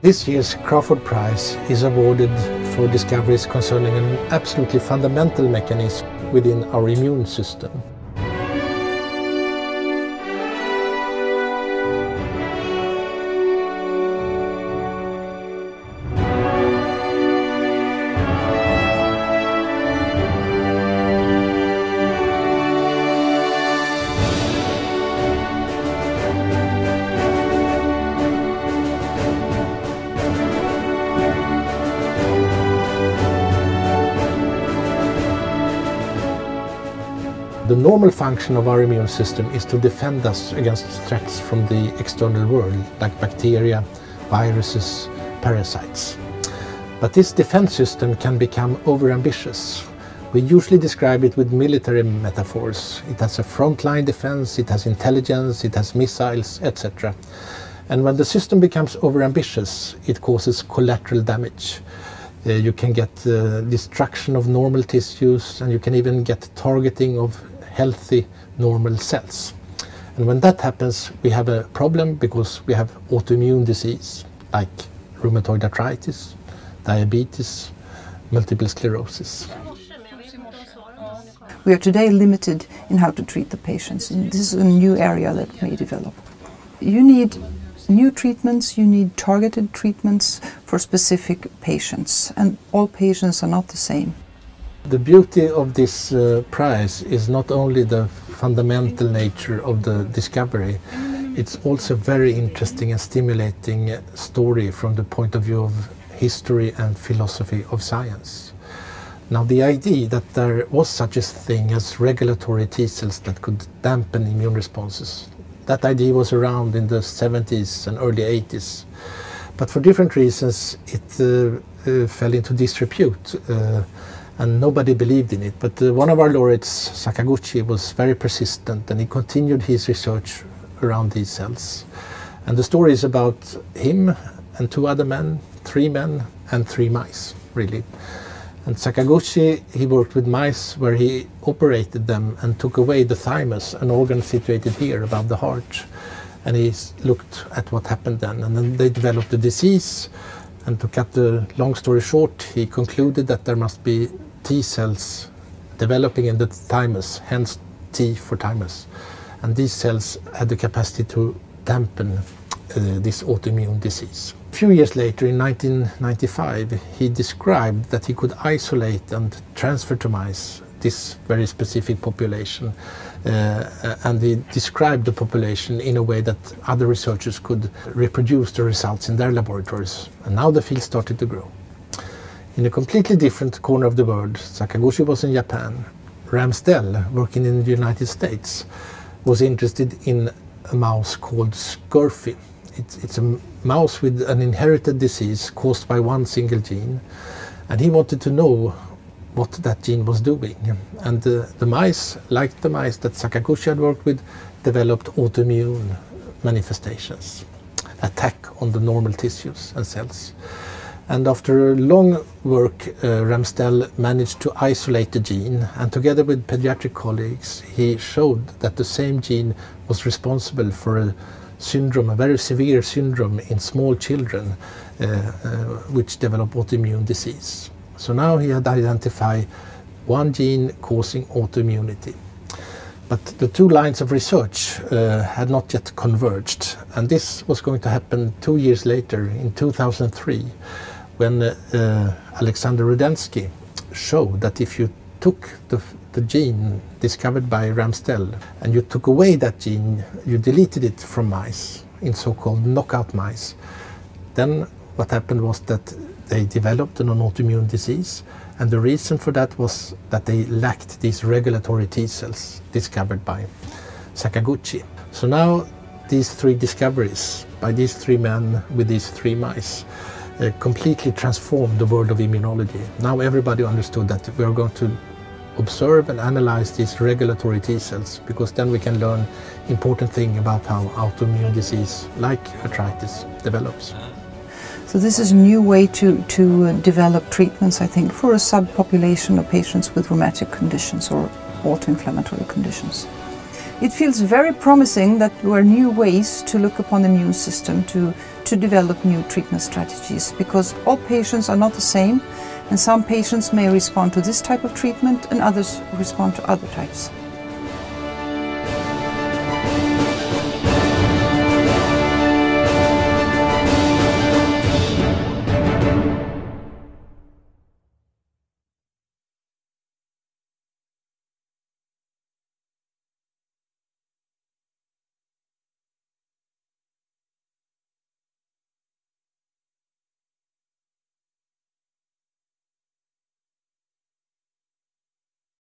This year's Crafoord Prize is awarded for discoveries concerning an absolutely fundamental mechanism within our immune system. The normal function of our immune system is to defend us against threats from the external world, like bacteria, viruses, parasites. But this defense system can become overambitious. We usually describe it with military metaphors. It has a frontline defense, it has intelligence, it has missiles, etc. And when the system becomes overambitious, it causes collateral damage. You can get destruction of normal tissues, and you can even get targeting of healthy normal cells. And when that happens, we have a problem because we have autoimmune disease like rheumatoid arthritis, diabetes, multiple sclerosis. We are today limited in how to treat the patients, and this is a new area that may develop. You need new treatments, you need targeted treatments for specific patients, and all patients are not the same. The beauty of this prize is not only the fundamental nature of the discovery, it's also a very interesting and stimulating story from the point of view of history and philosophy of science. Now, the idea that there was such a thing as regulatory T cells that could dampen immune responses, that idea was around in the 70s and early 80s. But for different reasons it fell into disrepute. And nobody believed in it. But one of our laureates, Sakaguchi, was very persistent, and he continued his research around these cells. And the story is about him and two other men, 3 men and 3 mice, really. And Sakaguchi, he worked with mice where he operated them and took away the thymus, an organ situated here above the heart. And he looked at what happened then. And then they developed a disease. And to cut the long story short, he concluded that there must be T cells developing in the thymus, hence T for thymus. And these cells had the capacity to dampen this autoimmune disease. A few years later, in 1995, he described that he could isolate and transfer to mice this very specific population. And he described the population in a way that other researchers could reproduce the results in their laboratories. And now the field started to grow. In a completely different corner of the world, Sakaguchi was in Japan. Ramsdell, working in the United States, was interested in a mouse called scurfy. It's a mouse with an inherited disease caused by one single gene. And he wanted to know what that gene was doing. And the mice, like the mice that Sakaguchi had worked with, developed autoimmune manifestations, attack on the normal tissues and cells. And after long work, Ramsdell managed to isolate the gene, and together with pediatric colleagues, he showed that the same gene was responsible for a syndrome, a very severe syndrome in small children, which develop autoimmune disease. So now he had identified one gene causing autoimmunity. But the 2 lines of research had not yet converged. And this was going to happen 2 years later, in 2003, when Alexander Rudensky showed that if you took the gene discovered by Ramsdell and you took away that gene, you deleted it from mice, in so-called knockout mice, then what happened was that they developed an autoimmune disease, and the reason for that was that they lacked these regulatory T cells discovered by Sakaguchi. So now these 3 discoveries by these 3 men with these 3 mice completely transformed the world of immunology. Now everybody understood that we are going to observe and analyze these regulatory T cells, because then we can learn important things about how autoimmune disease like arthritis develops. So this is a new way to develop treatments, I think, for a subpopulation of patients with rheumatic conditions or autoinflammatory conditions. It feels very promising that there are new ways to look upon the immune system, to to develop new treatment strategies, because all patients are not the same, and some patients may respond to this type of treatment and others respond to other types.